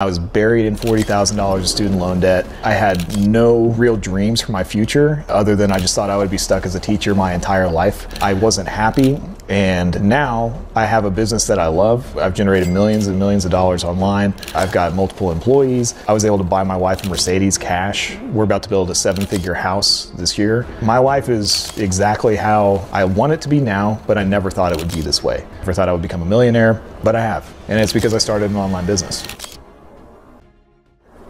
I was buried in $40,000 of student loan debt. I had no real dreams for my future other than I just thought I would be stuck as a teacher my entire life. I wasn't happy, and now I have a business that I love. I've generated millions and millions of dollars online. I've got multiple employees. I was able to buy my wife a Mercedes cash. We're about to build a 7-figure house this year. My life is exactly how I want it to be now, but I never thought it would be this way. I never thought I would become a millionaire, but I have. And it's because I started an online business.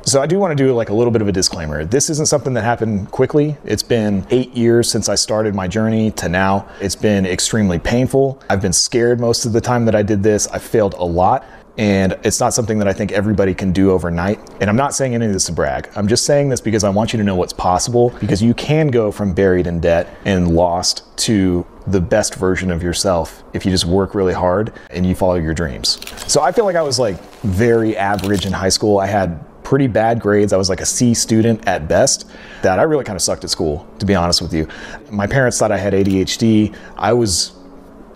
So I do want to do like a little bit of a disclaimer. This isn't something that happened quickly. It's been 8 years since I started my journey to now. It's been extremely painful. I've been scared most of the time that I did this. I failed a lot. And it's not something that I think everybody can do overnight. And I'm not saying any of this to brag. I'm just saying this because I want you to know what's possible, because you can go from buried in debt and lost to the best version of yourself if you just work really hard and you follow your dreams. So I feel like I was like very average in high school. I had pretty bad grades. I was like a C student at best. That I really kind of sucked at school, to be honest with you. My parents thought I had ADHD. I was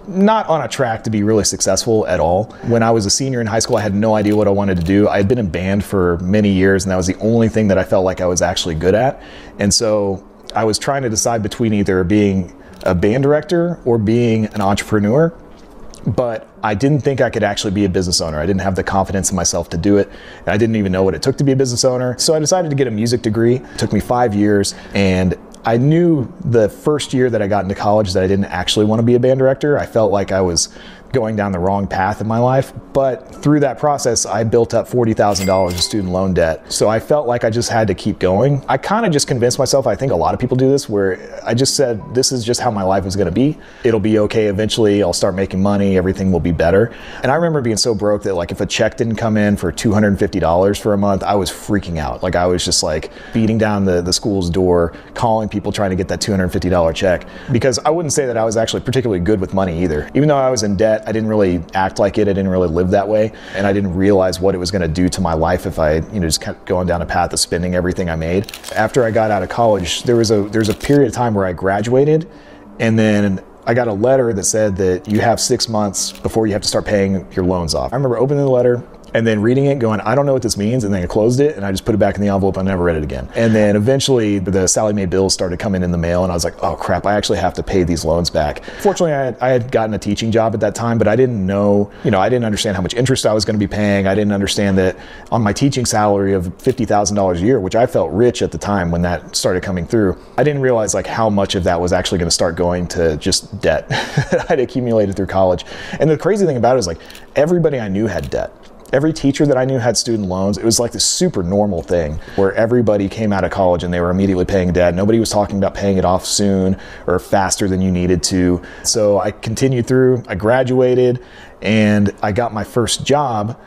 not on a track to be really successful at all. When I was a senior in high school, I had no idea what I wanted to do. I had been in band for many years, and that was the only thing that I felt like I was actually good at. And so I was trying to decide between either being a band director or being an entrepreneur. But I didn't think I could actually be a business owner. I didn't have the confidence in myself to do it. And I didn't even know what it took to be a business owner. So I decided to get a music degree. It took me 5 years, and I knew the first year that I got into college that I didn't actually want to be a band director. I felt like I was going down the wrong path in my life. But through that process, I built up $40,000 of student loan debt. So I felt like I just had to keep going. I kind of just convinced myself, I think a lot of people do this, where I just said, this is just how my life is going to be. It'll be okay eventually. I'll start making money. Everything will be better. And I remember being so broke that like if a check didn't come in for $250 for a month, I was freaking out. Like I was just like beating down the school's door, calling people trying to get that $250 check, because I wouldn't say that I was actually particularly good with money either. Even though I was in debt, I didn't really act like it. I didn't really live that way. And I didn't realize what it was going to do to my life if I, just kept going down a path of spending everything I made. After I got out of college, there was a period of time where I graduated, and then I got a letter that said that you have 6 months before you have to start paying your loans off. I remember opening the letter and then reading it going, I don't know what this means. And then I closed it and I just put it back in the envelope. I never read it again. And then eventually the Sallie Mae bills started coming in the mail, and I was like, oh crap, I actually have to pay these loans back. Fortunately, I had gotten a teaching job at that time, but I didn't know, I didn't understand how much interest I was going to be paying. I didn't understand that on my teaching salary of $50,000 a year, which I felt rich at the time when that started coming through, I didn't realize like how much of that was actually going to start going to just debt that I'd accumulated through college. And the crazy thing about it is like everybody I knew had debt. Every teacher that I knew had student loans. It was like this super normal thing where everybody came out of college and they were immediately paying debt. Nobody was talking about paying it off soon or faster than you needed to. So I continued through, I graduated, and I got my first job.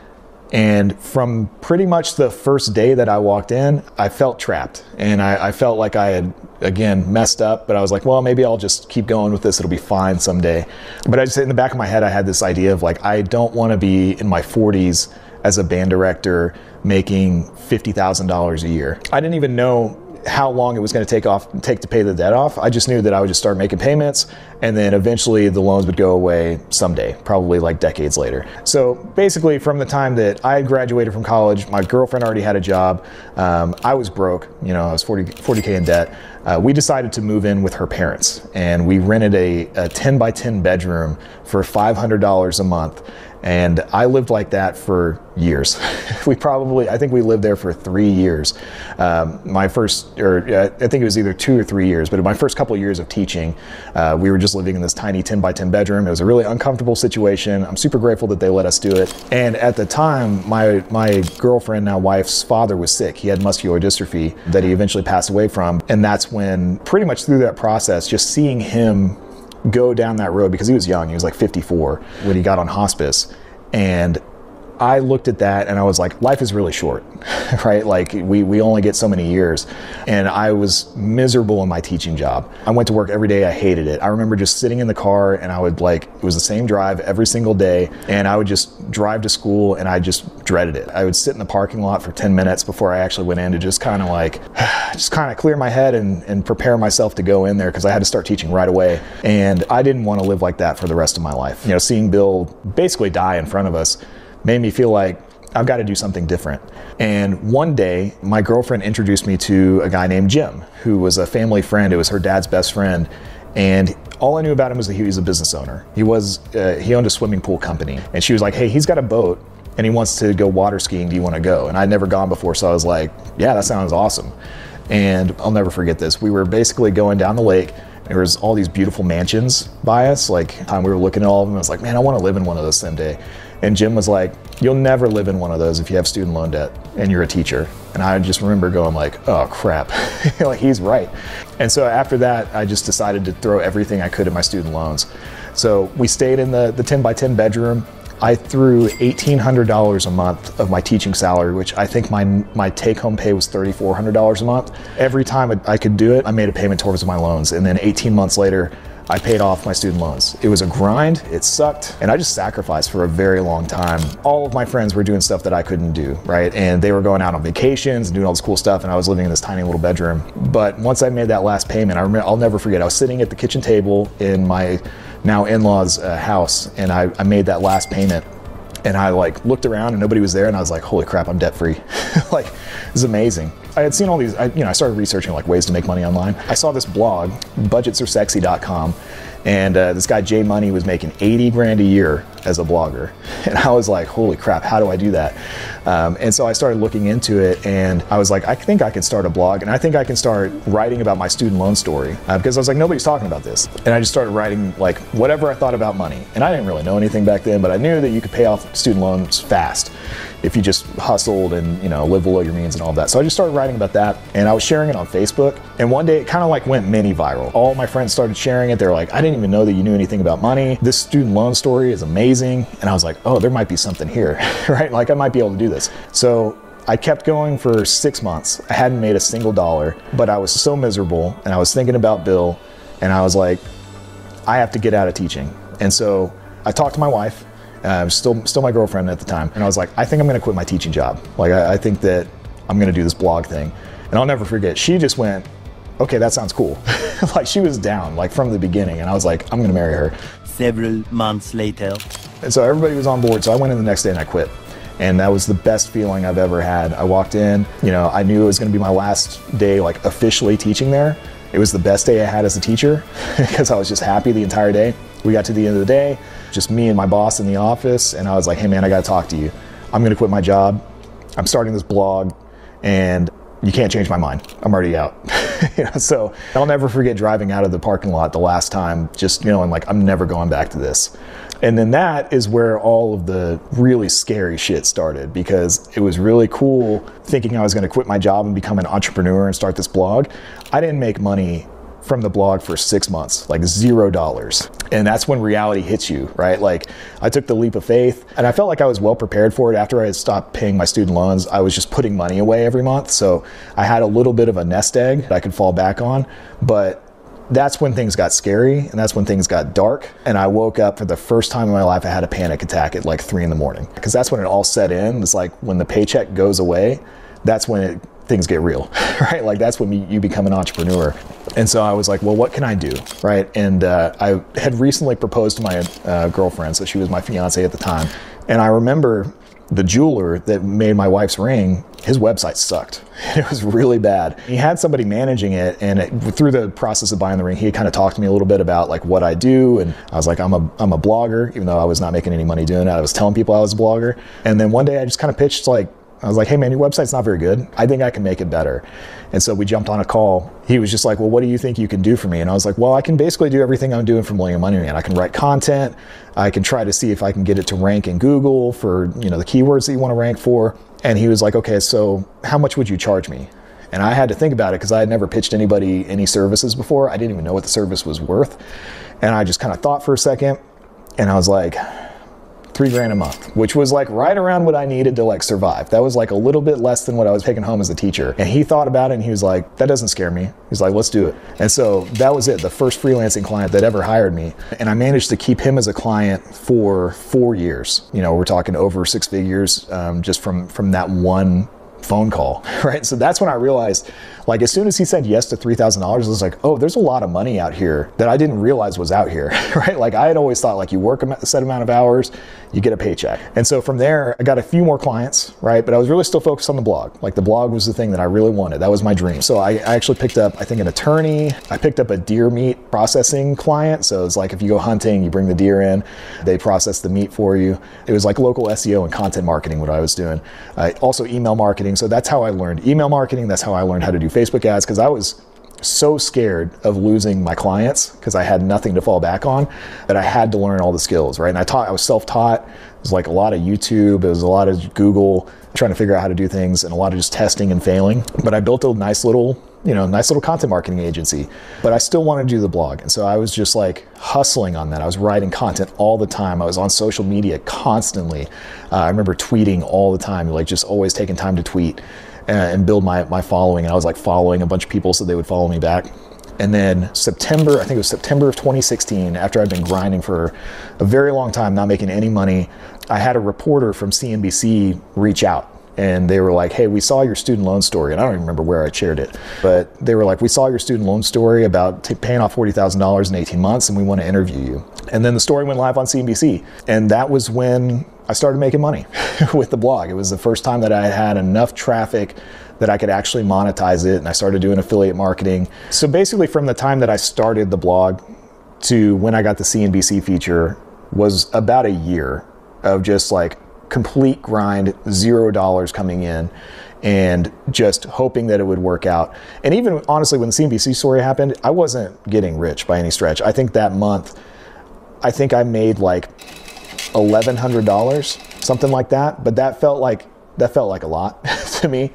And from pretty much the first day that I walked in, I felt trapped. And I felt like I had, again, messed up, but I was like, well, maybe I'll just keep going with this. It'll be fine someday. But I just, in the back of my head, I had this idea of like, I don't want to be in my 40s as a band director making $50,000 a year. I didn't even know how long it was going to take to pay the debt off. I just knew that I would just start making payments, and then eventually the loans would go away someday, probably like decades later. So basically from the time that I graduated from college, my girlfriend already had a job. I was broke, I was 40K in debt. We decided to move in with her parents, and we rented a 10 by 10 bedroom for $500 a month. And I lived like that for years. I think we lived there for 3 years. I think it was either 2 or 3 years, but in my first couple of years of teaching, we were just living in this tiny 10 by 10 bedroom. It was a really uncomfortable situation. I'm super grateful that they let us do it. And at the time, my girlfriend, now wife's father, was sick. He had muscular dystrophy that he eventually passed away from. And that's when, pretty much through that process, just seeing him go down that road, because he was young, he was like 54 when he got on hospice. And I looked at that and I was like, life is really short, right? Like we only get so many years. And I was miserable in my teaching job. I went to work every day. I hated it. I remember just sitting in the car, and I would it was the same drive every single day. And I would just drive to school and I just dreaded it. I would sit in the parking lot for 10 minutes before I actually went in to just kind of clear my head and prepare myself to go in there, because I had to start teaching right away. And I didn't want to live like that for the rest of my life. Seeing Bill basically die in front of us made me feel like I've got to do something different. And one day, my girlfriend introduced me to a guy named Jim, who was a family friend. It was her dad's best friend. And all I knew about him was that he was a business owner. He owned a swimming pool company. And she was like, hey, he's got a boat and he wants to go water skiing. Do you want to go? And I'd never gone before. So I was like, yeah, that sounds awesome. And I'll never forget this. We were basically going down the lake. There was all these beautiful mansions by us. Like, time we were looking at all of them, I was like, man, I want to live in one of those someday. And Jim was like, you'll never live in one of those if you have student loan debt and you're a teacher. And I just remember going like, oh crap, like he's right. And so after that, I just decided to throw everything I could at my student loans. So we stayed in the 10 by 10 bedroom. I threw $1,800 a month of my teaching salary, which I think my take-home pay was $3,400 a month. Every time I could do it, I made a payment towards my loans. And then 18 months later, I paid off my student loans. It was a grind, it sucked, and I just sacrificed for a very long time. All of my friends were doing stuff that I couldn't do, right? And they were going out on vacations and doing all this cool stuff, and I was living in this tiny little bedroom. But once I made that last payment, I'll never forget, I was sitting at the kitchen table in my now in-laws' house, and I made that last payment. And I like looked around and nobody was there, and I was like, holy crap, I'm debt free. Like, this is amazing. I had seen all these, I started researching like ways to make money online. I saw this blog, budgetsaresexy.com, and this guy Jay Money was making 80 grand a year as a blogger. And I was like, holy crap, how do I do that? And so I started looking into it, and I was like, I think I can start a blog, and I think I can start writing about my student loan story, because I was like, nobody's talking about this. And I just started writing like whatever I thought about money. And I didn't really know anything back then, but I knew that you could pay off student loans fast if you just hustled and, you know, live below your means and all of that. So I just started writing about that, and I was sharing it on Facebook. And one day it kind of like went mini viral. All my friends started sharing it. They were like, I didn't even know that you knew anything about money. This student loan story is amazing. And I was like, oh, there might be something here, right? Like I might be able to do this. So I kept going for 6 months. I hadn't made a single dollar, but I was so miserable, and I was thinking about Bill, and I was like, I have to get out of teaching. And so I talked to my wife, still my girlfriend at the time, and I was like, I think I'm gonna quit my teaching job. Like, I think that I'm gonna do this blog thing. And I'll never forget, she just went, okay, that sounds cool. Like, she was down, like, from the beginning, and I was like, I'm gonna marry her. Several months later. And so everybody was on board, so I went in the next day and I quit. And that was the best feeling I've ever had. I walked in, you know, I knew it was gonna be my last day, like, officially teaching there. It was the best day I had as a teacher because I was just happy the entire day. We got to the end of the day, just me and my boss in the office, and I was like, hey man, I gotta talk to you. I'm gonna quit my job. I'm starting this blog, and you can't change my mind. I'm already out. You know, so I'll never forget driving out of the parking lot the last time, just knowing like, I'm never going back to this. And then that is where all of the really scary shit started, because it was really cool thinking I was gonna quit my job and become an entrepreneur and start this blog. I didn't make money from the blog for 6 months, like $0. And that's when reality hits you, right? Like, I took the leap of faith, and I felt like I was well prepared for it. After I had stopped paying my student loans, I was just putting money away every month. So I had a little bit of a nest egg that I could fall back on. But that's when things got scary, and that's when things got dark. And I woke up for the first time in my life, I had a panic attack at like 3 in the morning. Because that's when it all set in. It's like when the paycheck goes away, that's when things get real, right? Like, that's when you become an entrepreneur. And so I was like, well, what can I do, right? And I had recently proposed to my girlfriend, so she was my fiance at the time. And I remember the jeweler that made my wife's ring, his website sucked. It was really bad. He had somebody managing it, and through the process of buying the ring, he kind of talked to me a little bit about like what I do. And I was like, I'm a blogger, even though I was not making any money doing it. I was telling people I was a blogger. And then one day I just kind of pitched, like, I was like, hey man, your website's not very good. I think I can make it better. And so we jumped on a call. He was just like, well, what do you think you can do for me? And I was like, well, I can basically do everything I'm doing for Million Money Man. I can write content. I can try to see if I can get it to rank in Google for, you know, the keywords that you want to rank for. And he was like, okay, so how much would you charge me? And I had to think about it because I had never pitched anybody any services before. I didn't even know what the service was worth. And I just kind of thought for a second, and I was like, $3 grand a month, which was like right around what I needed to like survive. That was like a little bit less than what I was taking home as a teacher. And he thought about it, and he was like, that doesn't scare me. He's like, let's do it. And so that was it, the first freelancing client that ever hired me. And I managed to keep him as a client for 4 years. You know, we're talking over 6 figures just from that one phone call, right? So that's when I realized, like, as soon as he said yes to $3,000, I was like, oh, there's a lot of money out here that I didn't realize was out here, right? Like, I had always thought, like, you work a set amount of hours, you get a paycheck. And so from there, I got a few more clients, right? But I was really still focused on the blog. Like, the blog was the thing that I really wanted. That was my dream. So I actually picked up, I think, an attorney. I picked up a deer meat processing client. So it's like, if you go hunting, you bring the deer in, they process the meat for you. It was like local SEO and content marketing, what I was doing. Also email marketing. So that's how I learned email marketing. That's how I learned how to do Facebook ads, because I was so scared of losing my clients because I had nothing to fall back on, that I had to learn all the skills, right? And I was self-taught. It was like a lot of YouTube. It was a lot of Google, trying to figure out how to do things, and a lot of just testing and failing. But I built a nice little content marketing agency, but I still wanted to do the blog. And so I was just like hustling on that. I was writing content all the time. I was on social media constantly. I remember tweeting all the time, like just always taking time to tweet and build my following. And I was like following a bunch of people so they would follow me back. And then September, I think it was September of 2016, after I'd been grinding for a very long time, not making any money, I had a reporter from CNBC reach out. And they were like, hey, we saw your student loan story. And I don't even remember where I shared it, but they were like, we saw your student loan story about paying off $40,000 in 18 months, and we want to interview you. And then the story went live on CNBC. And that was when I started making money with the blog. It was the first time that I had enough traffic that I could actually monetize it. And I started doing affiliate marketing. So basically, from the time that I started the blog to when I got the CNBC feature was about a year of just like complete grind, $0 coming in, and just hoping that it would work out. And even honestly, when the CNBC story happened, I wasn't getting rich by any stretch. I think that month, I made like $1,100, something like that. But that felt like a lot to me.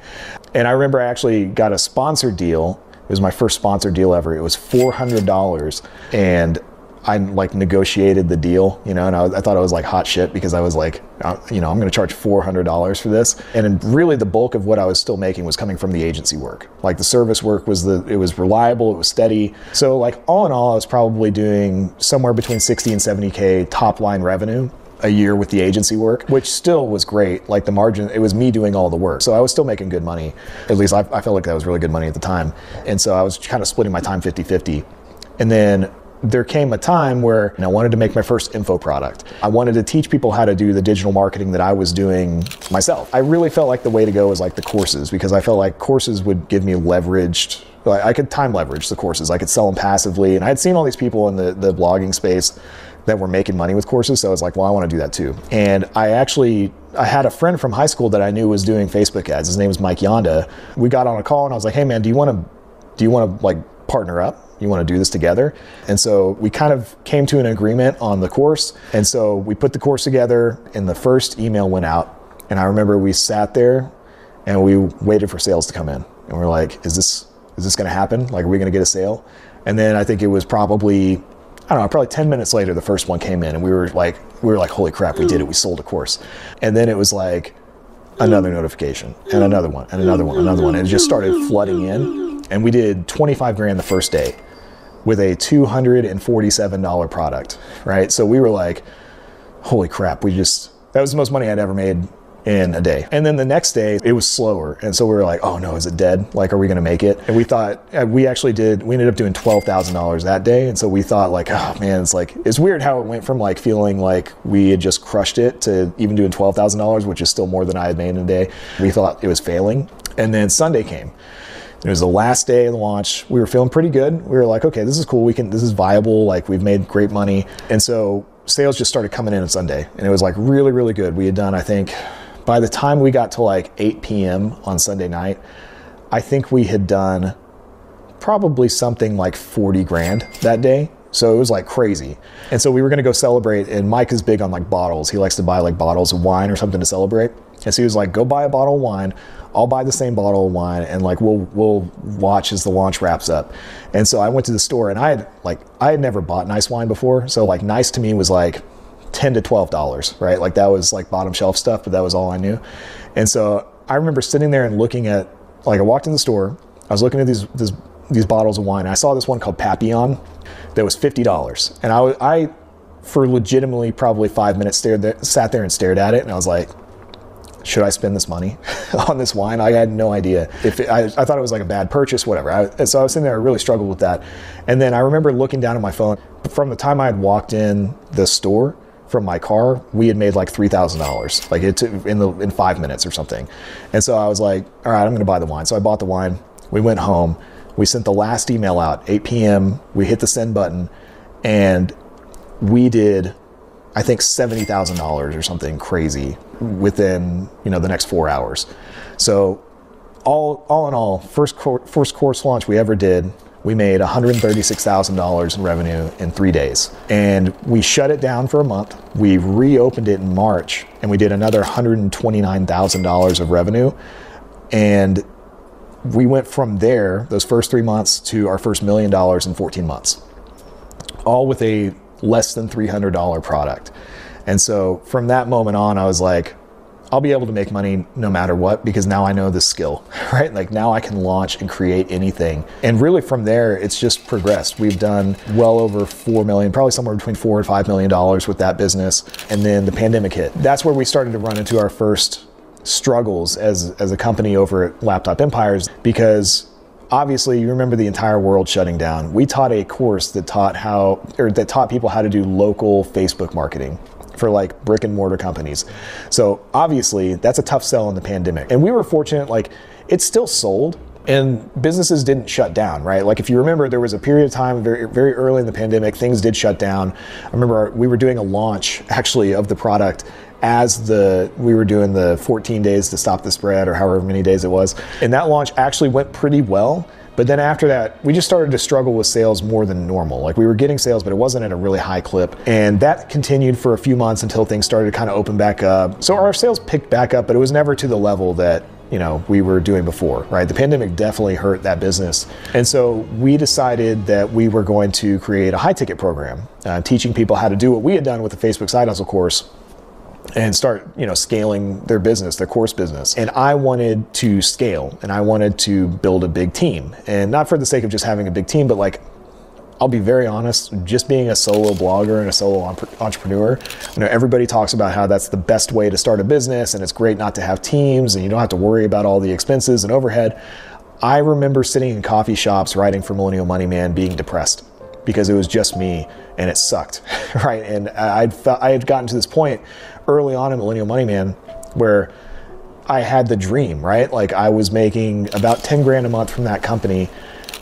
And I remember I actually got a sponsored deal. It was my first sponsored deal ever. It was $400, and I like negotiated the deal, and I thought it was like hot shit, because I was like, I'm going to charge $400 for this. And really the bulk of what I was still making was coming from the agency work. Like the service work it was reliable, it was steady. So like all in all, I was probably doing somewhere between 60 and 70K top line revenue a year with the agency work, which still was great. Like the margin, it was me doing all the work. So I was still making good money. At least I felt like that was really good money at the time. And so I was kind of splitting my time 50-50. And then there came a time where I wanted to make my first info product. I wanted to teach people how to do the digital marketing that I was doing myself. I really felt like the way to go was like the courses, because I felt like courses would give me leveraged, I could time leverage the courses. I could sell them passively. And I had seen all these people in the blogging space that were making money with courses. So I was like, well, I want to do that too. And I had a friend from high school that I knew was doing Facebook ads. His name was Mike Yonda. We got on a call and I was like, hey man, do you want to like partner up? You want to do this together? And so we kind of came to an agreement on the course. And so we put the course together, and the first email went out. And I remember we sat there and we waited for sales to come in. And we're like, is this going to happen? Like, are we going to get a sale? And then I think it was probably 10 minutes later, the first one came in, and we were like, holy crap, we did it. We sold a course. And then it was like another notification and another one and another one, another one. And it just started flooding in. And we did 25 grand the first day with a $247 product, right? So we were like, holy crap, that was the most money I'd ever made in a day. And then the next day it was slower. And so we were like, oh no, is it dead? Like, are we going to make it? And we thought, we ended up doing $12,000 that day. And so we thought like, oh man, it's weird how it went from like feeling like we had just crushed it to even doing $12,000, which is still more than I had made in a day. We thought it was failing. And then Sunday came. It was the last day of the launch. We were feeling pretty good. We were like, okay, this is cool. This is viable. Like, we've made great money. And so sales just started coming in on Sunday, and it was like really, really good. We had done, I think, by the time we got to like 8 p.m. on Sunday night, I think we had done probably something like 40 grand that day. So it was like crazy. And so we were going to go celebrate, and Mike is big on like bottles. He likes to buy like bottles of wine or something to celebrate. And so he was like, go buy a bottle of wine. I'll buy the same bottle of wine, and like we'll watch as the launch wraps up. And so I went to the store, and I had never bought nice wine before. So like nice to me was like $10 to $12, right? Like that was like bottom shelf stuff, but that was all I knew. And so I remember sitting there and looking at, like, I walked in the store, I was looking at these bottles of wine. And I saw this one called Papillon that was $50. And I for legitimately probably 5 minutes sat there and stared at it. And I was like, should I spend this money on this wine? I had no idea. I thought it was like a bad purchase, whatever. So I was sitting there, I really struggled with that. And then I remember looking down at my phone. From the time I had walked in the store from my car, we had made like $3,000, like in 5 minutes or something. And so I was like, all right, I'm gonna buy the wine. So I bought the wine, we went home, we sent the last email out, 8 p.m., we hit the send button, and we did, I think, $70,000 or something crazy within, the next 4 hours. So all in all, first course launch we ever did, we made $136,000 in revenue in 3 days. And we shut it down for a month. We reopened it in March, and we did another $129,000 of revenue. And we went from there, those first 3 months, to our first $1 million in 14 months, all with a less than $300 product. And so from that moment on, I was like, I'll be able to make money no matter what, because now I know this skill, right? Like now I can launch and create anything. And really from there, it's just progressed. We've done well over 4 million, probably somewhere between $4 and $5 million with that business. And then the pandemic hit. That's where we started to run into our first struggles as a company over at Laptop Empires, because obviously, you remember the entire world shutting down. We taught a course that taught people how to do local Facebook marketing for like brick and mortar companies. So obviously, that's a tough sell in the pandemic. And we were fortunate, like it still sold and businesses didn't shut down, right? Like if you remember, there was a period of time very, very early in the pandemic, things did shut down. I remember we were doing a launch actually of the product as we were doing the 14 days to stop the spread, or however many days it was. And that launch actually went pretty well. But then after that, we just started to struggle with sales more than normal. Like we were getting sales, but it wasn't at a really high clip. And that continued for a few months until things started to kind of open back up. So our sales picked back up, but it was never to the level that we were doing before, right? The pandemic definitely hurt that business. And so we decided that we were going to create a high ticket program, teaching people how to do what we had done with the Facebook Side Hustle course, and start, scaling their business, their course business. And I wanted to scale, and I wanted to build a big team. And not for the sake of just having a big team, but like, I'll be very honest, just being a solo blogger and a solo entrepreneur, everybody talks about how that's the best way to start a business, and it's great not to have teams, and you don't have to worry about all the expenses and overhead. I remember sitting in coffee shops writing for Millennial Money Man being depressed because it was just me and it sucked, right? And I had gotten to this point early on in Millennial Money Man where I had the dream, right? Like I was making about 10 grand a month from that company,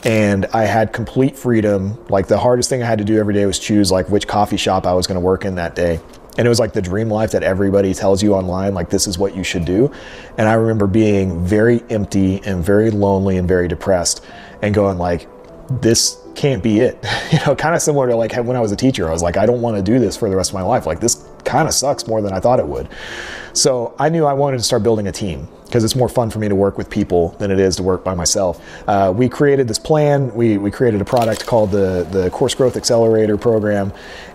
and I had complete freedom. Like the hardest thing I had to do every day was choose like which coffee shop I was going to work in that day. And it was like the dream life that everybody tells you online, like this is what you should do. And I remember being very empty and very lonely and very depressed and going like, this can't be it. Kind of similar to like when I was a teacher, I was like, I don't want to do this for the rest of my life. Like this kind of sucks more than I thought it would. So I knew I wanted to start building a team because it's more fun for me to work with people than it is to work by myself. We created this plan. We created a product called the Course Growth Accelerator program,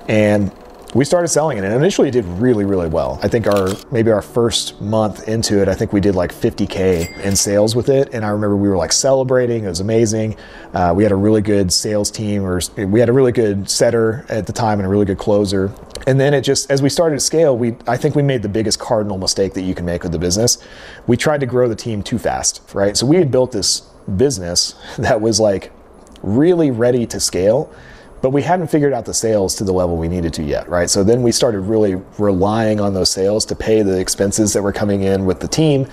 and we started selling it, and initially it did really, really well. I think maybe our first month into it, I think we did like 50K in sales with it. And I remember we were like celebrating, it was amazing. We had a really good sales team, we had a really good setter at the time and a really good closer. And then as we started to scale, I think we made the biggest cardinal mistake that you can make with the business. We tried to grow the team too fast, right? So we had built this business that was like really ready to scale, but we hadn't figured out the sales to the level we needed to yet, right? So then we started really relying on those sales to pay the expenses that were coming in with the team.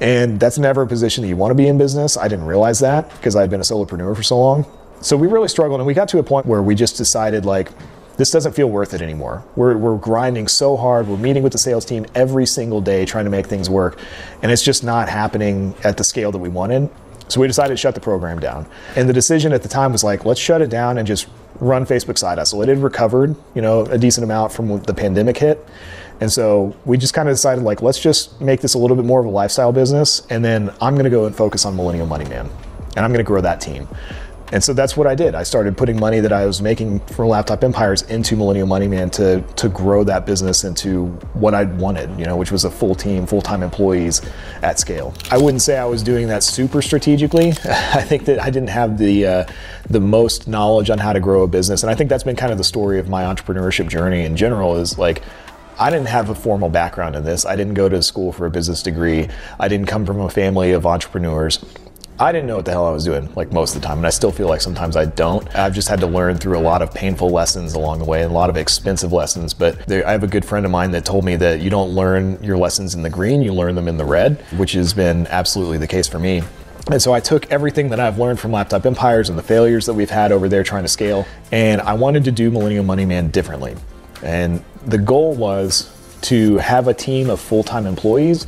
And that's never a position that you want to be in business. I didn't realize that because I'd been a solopreneur for so long. So we really struggled, and we got to a point where we just decided like, this doesn't feel worth it anymore. We're grinding so hard. We're meeting with the sales team every single day trying to make things work. And it's just not happening at the scale that we wanted. So we decided to shut the program down. And the decision at the time was like, let's shut it down and just run Facebook Side Hustle. It had recovered, a decent amount from when the pandemic hit. And so we just kind of decided like, let's just make this a little bit more of a lifestyle business. And then I'm going to go and focus on Millennial Money Man. And I'm going to grow that team. And so that's what I did. I started putting money that I was making for Laptop Empires into Millennial Money Man to grow that business into what I wanted, which was a full team, full-time employees at scale. I wouldn't say I was doing that super strategically. I think that I didn't have the most knowledge on how to grow a business. And I think that's been kind of the story of my entrepreneurship journey in general, is like, I didn't have a formal background in this. I didn't go to school for a business degree. I didn't come from a family of entrepreneurs. I didn't know what the hell I was doing, like, most of the time, and I still feel like sometimes I don't. I've just had to learn through a lot of painful lessons along the way, and a lot of expensive lessons. But I have a good friend of mine that told me that you don't learn your lessons in the green, you learn them in the red, which has been absolutely the case for me. And so I took everything that I've learned from Laptop Empires and the failures that we've had over there trying to scale, and I wanted to do Millennial Money Man differently. And the goal was to have a team of full-time employees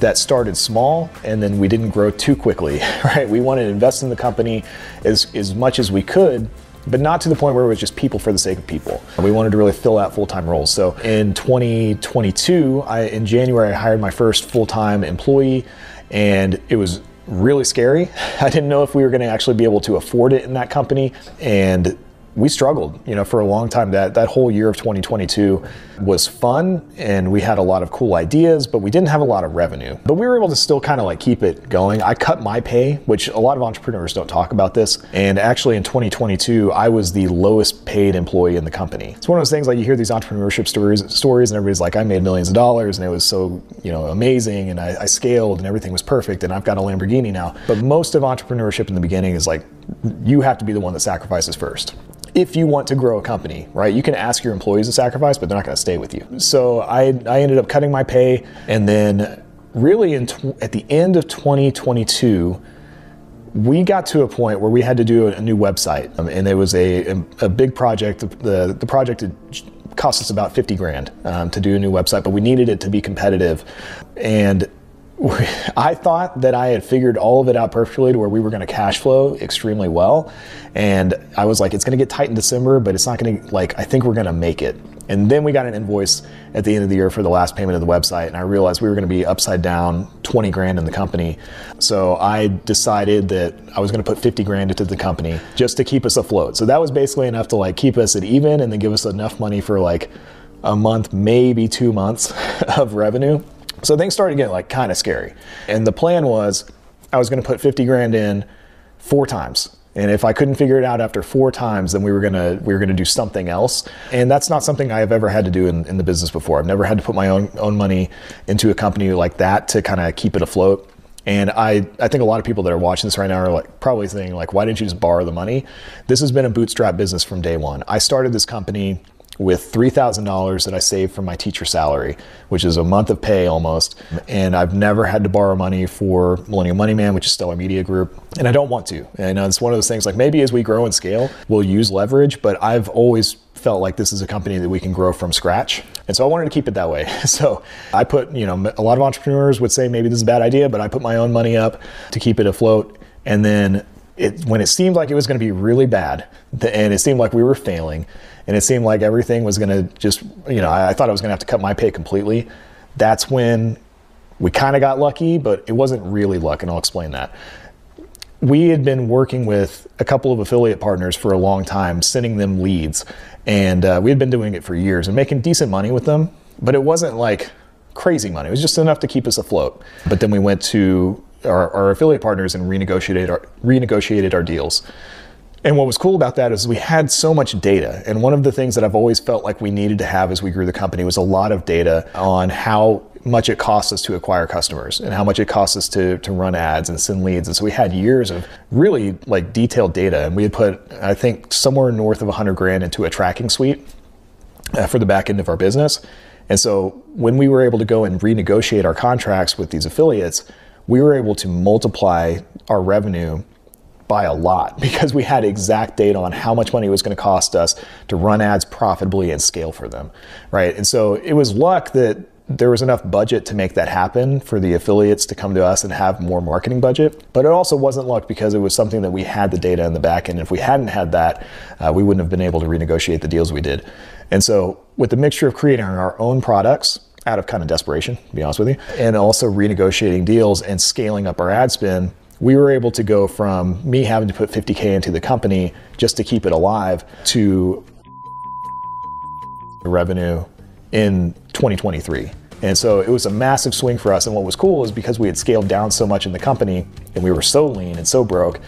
that started small, and then we didn't grow too quickly, right? We wanted to invest in the company as much as we could, but not to the point where it was just people for the sake of people. We wanted to really fill out full-time roles. So in 2022, in January, I hired my first full-time employee, and it was really scary. I didn't know if we were going to actually be able to afford it in that company, and we struggled, for a long time. That whole year of 2022 was fun, and we had a lot of cool ideas, but we didn't have a lot of revenue. But we were able to still kind of like keep it going. I cut my pay, which a lot of entrepreneurs don't talk about this. And actually in 2022, I was the lowest paid employee in the company. It's one of those things, like, you hear these entrepreneurship stories and everybody's like, I made millions of dollars and it was so, amazing, and I scaled and everything was perfect and I've got a Lamborghini now. But most of entrepreneurship in the beginning is like, you have to be the one that sacrifices first. If you want to grow a company, right? You can ask your employees to sacrifice, but they're not going to stay with you. So I ended up cutting my pay, and then really at the end of 2022, we got to a point where we had to do a new website, and it was a big project. The project had cost us about 50 grand to do a new website, but we needed it to be competitive. And I thought that I had figured all of it out perfectly to where we were going to cash flow extremely well. And I was like, it's going to get tight in December, but it's not going to, I think we're going to make it. And then we got an invoice at the end of the year for the last payment of the website. And I realized we were going to be upside down 20 grand in the company. So I decided that I was going to put 50 grand into the company just to keep us afloat. So that was basically enough to keep us at even, and then give us enough money for a month, maybe 2 months of revenue. So things started getting kind of scary. And the plan was I was going to put 50 grand in 4 times. And if I couldn't figure it out after 4 times, then we were gonna do something else. And that's not something I have ever had to do in the business before. I've never had to put my own money into a company like that to kind of keep it afloat. And I think a lot of people that are watching this right now are probably thinking why didn't you just borrow the money? This has been a bootstrap business from day one. I started this company with $3,000 that I saved from my teacher salary, which is a month of pay almost. And I've never had to borrow money for Millennial Money Man, which is still a media group. And I don't want to. And it's one of those things, maybe as we grow and scale, we'll use leverage, but I've always felt like this is a company that we can grow from scratch. And so I wanted to keep it that way. So I put, a lot of entrepreneurs would say maybe this is a bad idea, but I put my own money up to keep it afloat. And then when it seemed like it was going to be really bad, and it seemed like we were failing, and it seemed like everything was going to just, I thought I was going to have to cut my pay completely. That's when we kind of got lucky, but it wasn't really luck, and I'll explain that. We had been working with a couple of affiliate partners for a long time, sending them leads, and we had been doing it for years and making decent money with them, but it wasn't crazy money. It was just enough to keep us afloat. But then we went to our affiliate partners and renegotiated our deals. And what was cool about that is we had so much data. And one of the things that I've always felt like we needed to have as we grew the company was a lot of data on how much it costs us to acquire customers and how much it costs us to run ads and send leads. And so we had years of really detailed data. And we had put, I think, somewhere north of 100 grand into a tracking suite for the back end of our business. And so when we were able to go and renegotiate our contracts with these affiliates, we were able to multiply our revenue by a lot because we had exact data on how much money it was going to cost us to run ads profitably and scale for them, right? And so it was luck that there was enough budget to make that happen for the affiliates to come to us and have more marketing budget. But it also wasn't luck because it was something that we had the data in the back end. If we hadn't had that, we wouldn't have been able to renegotiate the deals we did. And so with the mixture of creating our own products out of kind of desperation, to be honest with you, and also renegotiating deals and scaling up our ad spend, we were able to go from me having to put 50K into the company just to keep it alive to revenue in 2023. And so it was a massive swing for us. And what was cool is because we had scaled down so much in the company and we were so lean and so broke,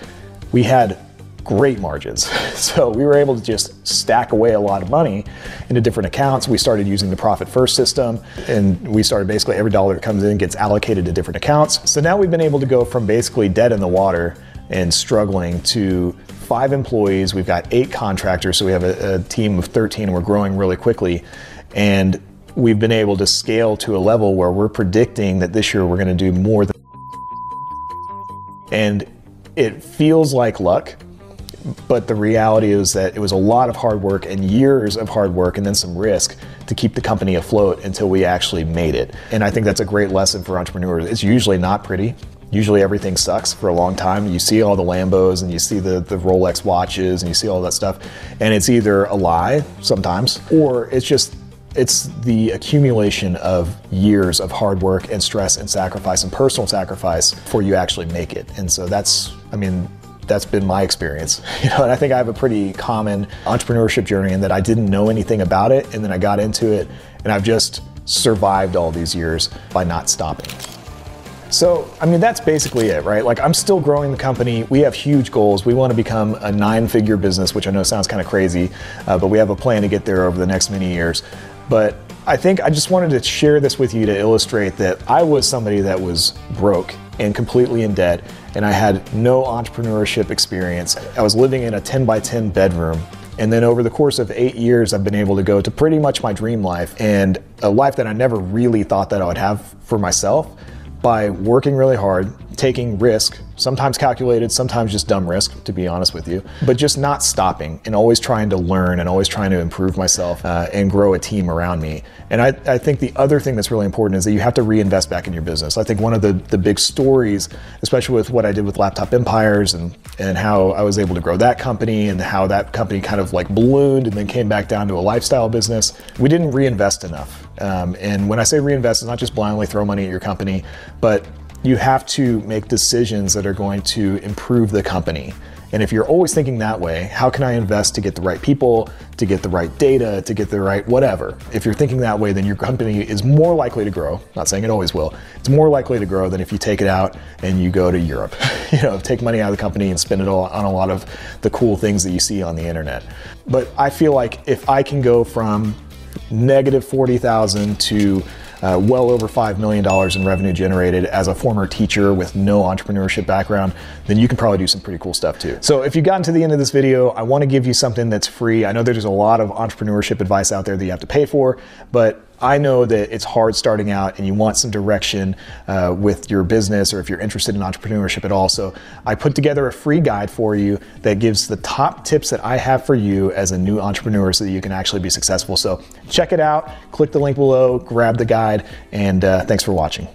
we had great margins. So we were able to just stack away a lot of money into different accounts. We started using the profit first system, and we started basically every dollar that comes in gets allocated to different accounts. So now we've been able to go from basically dead in the water and struggling to 5 employees. We've got 8 contractors, so we have a team of 13, and we're growing really quickly. And we've been able to scale to a level where we're predicting that this year we're going to do more than. And it feels like luck, but the reality is that it was a lot of hard work and years of hard work and then some risk to keep the company afloat until we actually made it. And I think that's a great lesson for entrepreneurs. It's usually not pretty. Usually everything sucks for a long time. You see all the Lambos and you see the Rolex watches and you see all that stuff. And it's either a lie sometimes, or it's the accumulation of years of hard work and stress and sacrifice and personal sacrifice before you actually make it. And so that's been my experience. And I think I have a pretty common entrepreneurship journey in that I didn't know anything about it, and then I got into it, and I've just survived all these years by not stopping. So, that's basically it, right? Like, I'm still growing the company. We have huge goals. We want to become a 9-figure business, which I know sounds kind of crazy, but we have a plan to get there over the next many years. But I think I just wanted to share this with you to illustrate that I was somebody that was broke and completely in debt, and I had no entrepreneurship experience. I was living in a 10 by 10 bedroom. And then over the course of 8 years, I've been able to go to pretty much my dream life, and a life that I never really thought that I would have for myself, by working really hard, taking risk, sometimes calculated, sometimes just dumb risk, to be honest with you, but just not stopping and always trying to learn and always trying to improve myself and grow a team around me. And I think the other thing that's really important is that you have to reinvest back in your business. I think one of the big stories, especially with what I did with Laptop Empires and how I was able to grow that company and how that company kind of like ballooned and then came back down to a lifestyle business, we didn't reinvest enough. And when I say reinvest, it's not just blindly throw money at your company, but you have to make decisions that are going to improve the company. And if you're always thinking that way, how can I invest to get the right people, to get the right data, to get the right whatever? If you're thinking that way, then your company is more likely to grow. Not saying it always will. It's more likely to grow than if you take it out and you go to Europe. Take money out of the company and spend it all on a lot of the cool things that you see on the internet. But I feel like if I can go from negative 40,000 to well over $5 million in revenue generated as a former teacher with no entrepreneurship background, then you can probably do some pretty cool stuff too. So if you've gotten to the end of this video, I want to give you something that's free. I know there's a lot of entrepreneurship advice out there that you have to pay for, but I know that it's hard starting out and you want some direction with your business, or if you're interested in entrepreneurship at all. So I put together a free guide for you that gives the top tips that I have for you as a new entrepreneur so that you can actually be successful. So check it out, click the link below, grab the guide, and thanks for watching.